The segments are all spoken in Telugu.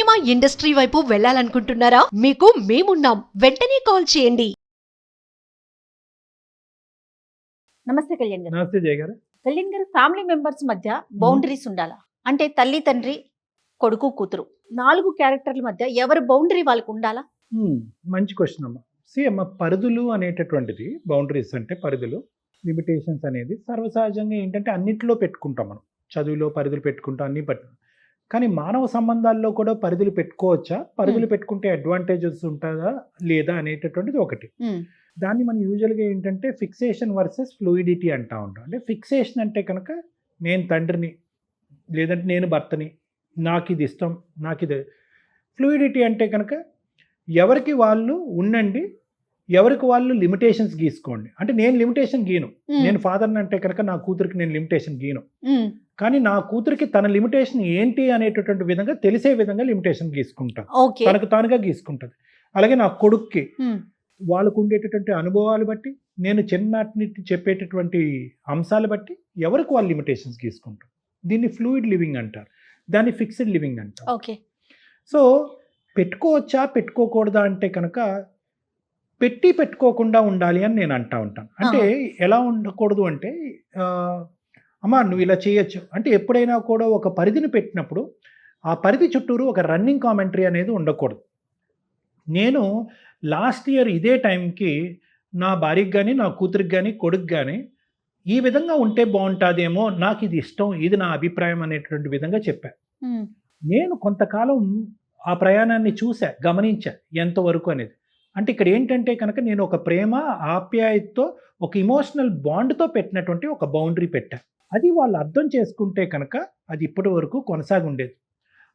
సినిమా ఇండస్ట్రీ వైపు వెళ్ళాలనుకుంటున్నారా? మీకు మేమున్నాం. వెంటనే కాల్ చేయండి. నమస్తే కళ్యాణ్ గారు. నమస్తే జయ గారు. కళ్యాణ్ గారు, ఫ్యామిలీ మెంబర్స్ మధ్య బౌండరీస్ ఉండాలా? అంటే తల్లి తండ్రి కొడుకు కూతురు 4 క్యారెక్టర్ల మధ్య ఎవరి బౌండరీ వాళ్ళకు ఉండాలా? మంచి క్వశ్చన్ అమ్మ. అమ్మ, పరిధులు అనేటటువంటిది, బౌండరీస్ అంటే పరిధులు, లిమిటేషన్స్ అనేది సర్వసహజంగా ఏంటంటే అన్నింటిలో పెట్టుకుంటాం మనం. చదువులో పరిధులు పెట్టుకుంటాం, అన్ని కానీ మానవ సంబంధాల్లో కూడా పరిధులు పెట్టుకోవచ్చా? పరిధులు పెట్టుకుంటే అడ్వాంటేజెస్ ఉంటుందా లేదా అనేటటువంటిది ఒకటి. దాన్ని మనం యూజువల్గా ఏంటంటే ఫిక్సేషన్ వర్సెస్ ఫ్లూయిడిటీ అంటూ ఉంటాం. అంటే ఫిక్సేషన్ అంటే కనుక నేను తండ్రిని, లేదంటే నేను భర్తని, నాకు ఇది ఇష్టం, నాకు ఇది. ఫ్లూయిడిటీ అంటే కనుక ఎవరికి వాళ్ళు ఉండండి, ఎవరికి వాళ్ళు లిమిటేషన్స్ గీసుకోండి. అంటే నేను లిమిటేషన్ గీను, నేను ఫాదర్ని అంటే కనుక నా కూతురికి నేను లిమిటేషన్ గీను, కానీ నా కూతురికి తన లిమిటేషన్ ఏంటి అనేటటువంటి విధంగా తెలిసే విధంగా లిమిటేషన్ గీసుకుంటాను, తనకు తానుగా గీసుకుంటుంది. అలాగే నా కొడుక్కి వాళ్ళకు ఉండేటటువంటి అనుభవాలు బట్టి, నేను చిన్ననాటి నుంచి చెప్పేటటువంటి అంశాలు బట్టి ఎవరికి వాళ్ళు లిమిటేషన్స్ గీసుకుంటాం. దీన్ని ఫ్లూయిడ్ లివింగ్ అంటారు, దాన్ని ఫిక్స్డ్ లివింగ్ అంటారు. ఓకే. సో పెట్టుకోవచ్చా పెట్టుకోకూడదా అంటే కనుక పెట్టుకోకుండా ఉండాలి అని నేను అంటూ ఉంటాను. అంటే ఎలా ఉండకూడదు అంటే, అమ్మా నువ్వు ఇలా చేయొచ్చు అంటే ఎప్పుడైనా కూడా ఒక పరిధిని పెట్టినప్పుడు ఆ పరిధి చుట్టూరు ఒక రన్నింగ్ కామెంటరీ అనేది ఉండకూడదు. నేను లాస్ట్ ఇయర్ ఇదే టైంకి నా భార్యకి కానీ, నా కూతురికి కానీ, కొడుకు కానీ ఈ విధంగా ఉంటే బాగుంటుందేమో, నాకు ఇది ఇష్టం, ఇది నా అభిప్రాయం అనేటువంటి విధంగా చెప్పాను. నేను కొంతకాలం ఆ ప్రయాణాన్ని చూసా, గమనించా ఎంతవరకు అనేది. అంటే ఇక్కడ ఏంటంటే కనుక నేను ఒక ప్రేమ ఆప్యాయతతో, ఒక ఇమోషనల్ బాండ్తో పెట్టినటువంటి ఒక బౌండరీ పెట్టాను. అది వాళ్ళు అర్థం చేసుకుంటే కనుక అది ఇప్పటి వరకు కొనసాగి ఉండేది.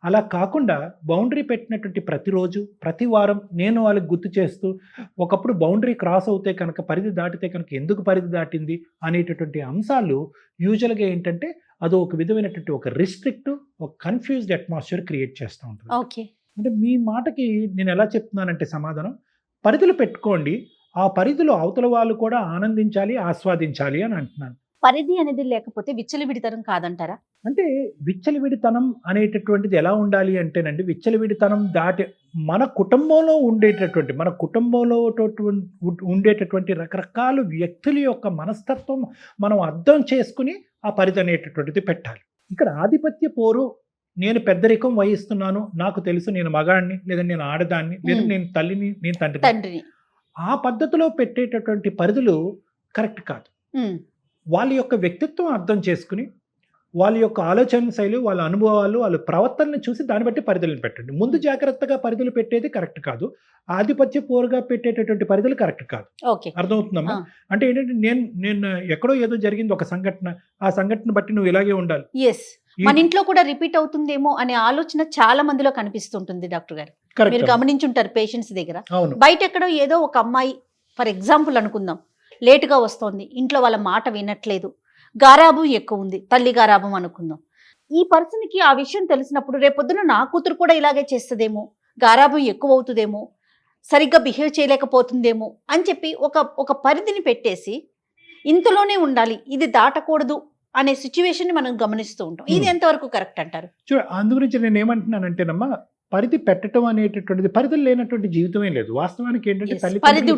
అలా కాకుండా బౌండరీ పెట్టినటువంటి ప్రతిరోజు, ప్రతి వారం నేను వాళ్ళకి గుర్తు చేస్తూ, ఒకప్పుడు బౌండరీ క్రాస్ అవుతే కనుక, పరిధి దాటితే కనుక ఎందుకు పరిధి దాటింది అనేటటువంటి అంశాలు యూజువల్గా ఏంటంటే అది ఒక విధమైనటువంటి ఒక రిస్ట్రిక్ట్, ఒక కన్ఫ్యూజ్డ్ అట్మాస్ఫియర్ క్రియేట్ చేస్తూ ఉంటుంది. ఓకే. అంటే మీ మాటకి నేను ఎలా చెప్తున్నానంటే సమాధానం, పరిధులు పెట్టుకోండి, ఆ పరిధిలో అవతల వాళ్ళు కూడా ఆనందించాలి, ఆస్వాదించాలి అని అంటున్నాను. పరిధి అనేది లేకపోతే విచ్చలవిడితనం కాదంటారా? అంటే విచ్చలవిడితనం అనేటటువంటిది ఎలా ఉండాలి అంటేనండి, విచ్చలవిడితనం దాటి మన కుటుంబంలో ఉండేటటువంటి రకరకాల వ్యక్తుల యొక్క మనస్తత్వం మనం అర్థం చేసుకుని ఆ పరిధి అనేటటువంటిది పెట్టాలి. ఇక్కడ ఆధిపత్య పోరు, నేను పెద్దరికం వహిస్తున్నాను, నాకు తెలుసు నేను మగాడిని, లేదంటే నేను ఆడదాన్ని, లేదా నేను తల్లిని, నేను తండ్రిని, ఆ పద్ధతిలో పెట్టేటటువంటి పరిధులు కరెక్ట్ కాదు. వాళ్ళ యొక్క వ్యక్తిత్వం అర్థం చేసుకుని, వాళ్ళ యొక్క ఆలోచన శైలి, వాళ్ళ అనుభవాలు, వాళ్ళ ప్రవర్తనను చూసి దాన్ని బట్టి పరిధులను పెట్టండి. ముందు జాగ్రత్తగా పరిధులు పెట్టేది కరెక్ట్ కాదు, ఆధిపత్య పోరుగా పెట్టేటటువంటి పరిధులు కరెక్ట్ కాదు. అర్థమవుతుందమ్మా? అంటే ఏంటంటే నేను ఎక్కడో ఏదో జరిగింది ఒక సంఘటన, ఆ సంఘటన బట్టి నువ్వు ఇలాగే ఉండాలి, మన ఇంట్లో కూడా రిపీట్ అవుతుందేమో అనే ఆలోచన చాలా మందిలో కనిపిస్తుంటుంది డాక్టర్ గారు. మీరు గమనించుంటారు పేషెంట్స్ దగ్గర. బయట ఎక్కడో ఏదో ఒక అమ్మాయి, ఫర్ ఎగ్జాంపుల్ అనుకుందాం, లేటుగా వస్తోంది, ఇంట్లో వాళ్ళ మాట వినట్లేదు, గారాబం ఎక్కువ ఉంది, తల్లి గారాబం అనుకుందాం. ఈ పర్సన్కి ఆ విషయం తెలిసినప్పుడు రేపొద్దున నా కూతురు కూడా ఇలాగే చేస్తుందేమో, గారాబం ఎక్కువ అవుతుందేమో, సరిగ్గా బిహేవ్ చేయలేకపోతుందేమో అని చెప్పి ఒక పరిధిని పెట్టేసి ఇంతలోనే ఉండాలి, ఇది దాటకూడదు అనే సిచ్యువేషన్ మనం గమనిస్తూ ఉంటాం. ఇది ఎంతవరకు కరెక్ట్ అంటారు? అందు గురించి నేను ఏమంటున్నానంటేనమ్మా, పరిధి పెట్టడం అనేటటువంటిది, పరిధులు లేనటువంటి జీవితమే లేదు. వాస్తవానికి ఏంటంటే పరిధి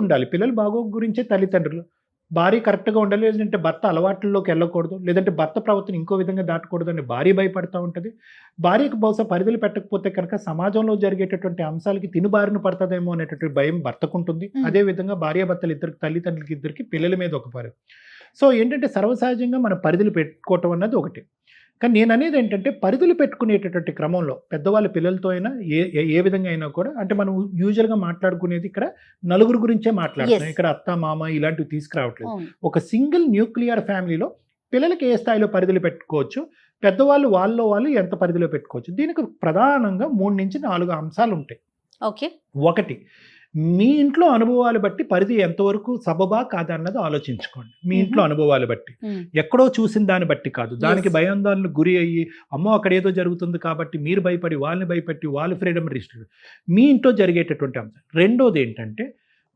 ఉండాలి. పిల్లలు బాగోగు గురించే తల్లిదండ్రులు, భార్య కరెక్ట్గా ఉండాలి, లేదంటే భర్త అలవాట్లలోకి వెళ్ళకూడదు, లేదంటే భర్త ప్రవర్తన ఇంకో విధంగా దాటకూడదు అని భార్య భయపడుతూ ఉంటుంది. భార్యకు బహుశా పరిధులు పెట్టకపోతే కనుక సమాజంలో జరిగేటటువంటి అంశాలకి తినుబారిన పడుతుందేమో అనేటటువంటి భయం భర్తకుంటుంది. అదేవిధంగా భార్యాభర్తలు ఇద్దరికి, తల్లిదండ్రులకి ఇద్దరికి పిల్లల మీద ఒక పరిధి. సో ఏంటంటే సర్వసహజంగా మన పరిధులు పెట్టుకోవటం అన్నది ఒకటి. కానీ నేను అనేది ఏంటంటే పరిధులు పెట్టుకునేటటువంటి క్రమంలో పెద్దవాళ్ళ పిల్లలతో అయినా ఏ విధంగా అయినా కూడా, అంటే మనం యూజువల్గా మాట్లాడుకునేది ఇక్కడ నలుగురు గురించే మాట్లాడుతున్నాం, ఇక్కడ అత్త మామ ఇలాంటివి తీసుకురావట్లేదు. ఒక సింగిల్ న్యూక్లియర్ ఫ్యామిలీలో పిల్లలకి ఏ స్థాయిలో పరిధులు పెట్టుకోవచ్చు, పెద్దవాళ్ళు వాళ్ళు ఎంత పరిధిలో పెట్టుకోవచ్చు. దీనికి ప్రధానంగా 3 నుంచి 4 అంశాలు ఉంటాయి. ఒకటి, మీ ఇంట్లో అనుభవాలు బట్టి పరిధి ఎంతవరకు సబబా కాదా అన్నది ఆలోచించుకోండి. మీ ఇంట్లో అనుభవాలు బట్టి, ఎక్కడో చూసిన దాన్ని బట్టి కాదు. దానికి భయాందోళనకు గురి అయ్యి, అమ్మో అక్కడ ఏదో జరుగుతుంది కాబట్టి మీరు భయపడి, వాళ్ళని భయపెట్టి, వాళ్ళు ఫ్రీడమ్ రిస్ట్రిక్ట్, మీ ఇంట్లో జరిగేటటువంటి అంశం. రెండోది ఏంటంటే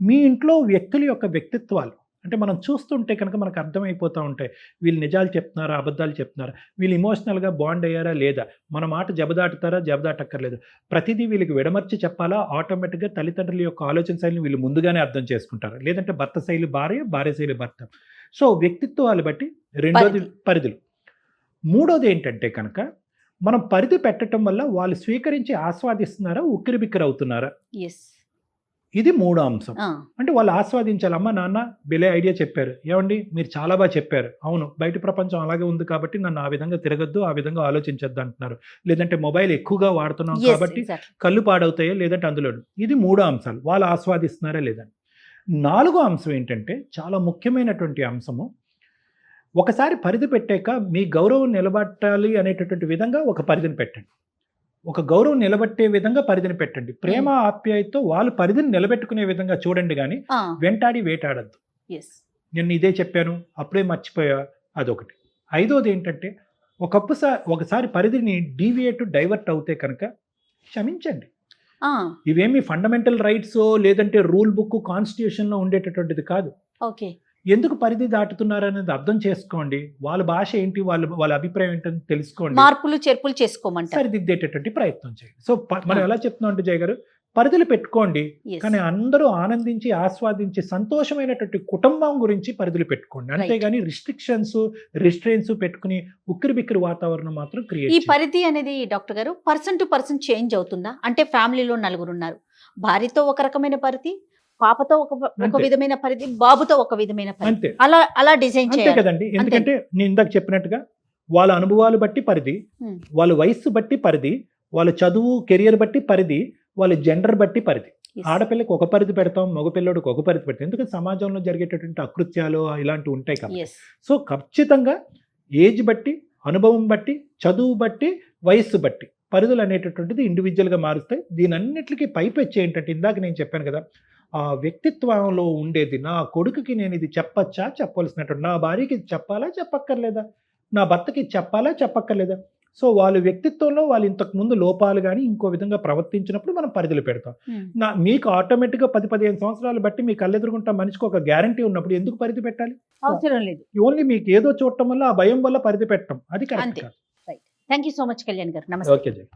మీ ఇంట్లో వ్యక్తుల యొక్క వ్యక్తిత్వాలు, అంటే మనం చూస్తుంటే కనుక మనకు అర్థమైపోతూ ఉంటాయి, వీళ్ళు నిజాలు చెప్తున్నారా, అబద్ధాలు చెప్తున్నారా, వీళ్ళు ఇమోషనల్గా బాండ్ అయ్యారా లేదా, మన మాట జబదాటుతారా, జబదాటక్కర్లేదు, ప్రతిదీ వీళ్ళకి విడమర్చి చెప్పాలా, ఆటోమేటిక్గా తల్లిదండ్రుల యొక్క ఆలోచన శైలిని వీళ్ళు ముందుగానే అర్థం చేసుకుంటారు. లేదంటే భర్త శైలి భార్య, భార్య శైలి భర్త. సో వ్యక్తిత్వాలు బట్టి రెండోది పరిధులు. మూడోది ఏంటంటే కనుక మనం పరిధి పెట్టడం వల్ల వాళ్ళు స్వీకరించి ఆస్వాదిస్తున్నారా, ఉక్కిరిబిక్కిరి అవుతున్నారా, ఇది మూడో అంశం. అంటే వాళ్ళు ఆస్వాదించాలి. అమ్మ నాన్న బిలే ఐడియా చెప్పారు, ఏమండి మీరు చాలా బాగా చెప్పారు, అవును బయట ప్రపంచం అలాగే ఉంది కాబట్టి నన్ను ఆ విధంగా తిరగద్దు, ఆ విధంగా ఆలోచించద్దు అంటున్నారు. లేదంటే మొబైల్ ఎక్కువగా వాడుతున్నాం కాబట్టి కళ్ళు పాడవుతాయో, లేదంటే అందులో. ఇది మూడో అంశాలు, వాళ్ళు ఆస్వాదిస్తున్నారా లేదని. నాలుగో అంశం ఏంటంటే చాలా ముఖ్యమైనటువంటి అంశము, ఒకసారి పరిధి పెట్టాక మీ గౌరవం నిలబట్టాలి అనేటటువంటి విధంగా ఒక పరిధిని పెట్టండి. ఒక గౌరవం నిలబట్టే విధంగా పరిధిని పెట్టండి. ప్రేమ ఆప్యాయతో వాళ్ళు పరిధిని నిలబెట్టుకునే విధంగా చూడండి, కానీ వెంటాడి వేటాడద్దు. నేను ఇదే చెప్పాను అప్పుడే మర్చిపోయా, అదొకటి. ఐదోది ఏంటంటే ఒకసారి పరిధిని డైవర్ట్ అవుతే కనుక క్షమించండి. ఇవేమి ఫండమెంటల్ రైట్స్ లేదంటే రూల్ బుక్ కాన్స్టిట్యూషన్లో ఉండేటటువంటిది కాదు. ఎందుకు పరిధి దాటుతున్నారు అనేది అర్థం చేసుకోండి, వాళ్ళ భాష ఏంటి, వాళ్ళ అభిప్రాయం ఏంటని తెలుసుకోండి, మార్పులు చేర్పులు చేసుకోమంటారు, సరిదిద్దేటటువంటి ప్రయత్నం చేయండి. సో మనం ఎలా చెప్తున్నాం అంటే జయ గారు, పరిధులు పెట్టుకోండి, కానీ అందరూ ఆనందించి ఆస్వాదించి సంతోషమైనటువంటి కుటుంబం గురించి పరిధులు పెట్టుకోండి, అంతేగాని రిస్ట్రెయిన్స్ పెట్టుకుని ఉక్కిరి బిక్కిరి వాతావరణం మాత్రం క్రియేట్. ఈ పరిధి అనేది డాక్టర్ గారు పర్సన్ టు పర్సన్ చేంజ్ అవుతుందా? అంటే ఫ్యామిలీలో నలుగురు ఉన్నారు, భార్యతో ఒక రకమైన పరిధి, పాపతో ఒక విధమైన పరిధి, బాబుతో ఒక విధమైన పరిధి, అలా డిజైన్ చేయాలి కదండి. ఎందుకంటే నేను ఇందాక చెప్పినట్టుగా వాళ్ళ అనుభవాలు బట్టి పరిధి, వాళ్ళ వయస్సు బట్టి పరిధి, వాళ్ళ చదువు కెరియర్ బట్టి పరిధి, వాళ్ళ జెండర్ బట్టి పరిధి. ఆడపిల్లకి ఒక పరిధి పెడతాం, మగపిల్లడికి ఒక పరిధి పెడతాం, ఎందుకంటే సమాజంలో జరిగేటటువంటి అకృత్యాలు ఇలాంటివి ఉంటాయి కదా. సో ఖచ్చితంగా ఏజ్ బట్టి, అనుభవం బట్టి, చదువు బట్టి, వయస్సు బట్టి పరిధులు అనేటటువంటిది ఇండివిజువల్గా మారుస్తాయి. దీనన్నిటికీ పైపెచ్చి ఏంటంటే ఇందాక నేను చెప్పాను కదా, ఆ వ్యక్తిత్వంలో ఉండేది, నా కొడుకుకి నేను ఇది చెప్పచ్చా, చెప్పవలసినటువంటి, నా భార్యకి ఇది చెప్పాలా, చెప్పక్కర్లేదా, నా భర్తకి చెప్పాలా, చెప్పక్కర్లేదా. సో వాళ్ళ వ్యక్తిత్వంలో వాళ్ళు ఇంతకు ముందు లోపాలు కానీ ఇంకో విధంగా ప్రవర్తించినప్పుడు మనం పరిధులు పెడతాం. మీకు ఆటోమేటిక్గా 10-15 సంవత్సరాలు బట్టి మీ కళ్ళెదురుగుంటా మనిషికి ఒక గ్యారంటీ ఉన్నప్పుడు ఎందుకు పరిధి పెట్టాలి? అవసరం లేదు. ఓన్లీ మీకు ఏదో చూడటం వల్ల, ఆ భయం వల్ల పరిధి పెట్టడం, అది కరెక్ట్ కాదు. Thank you so much Kalyan గారు. నమస్తే. ఓకే జై.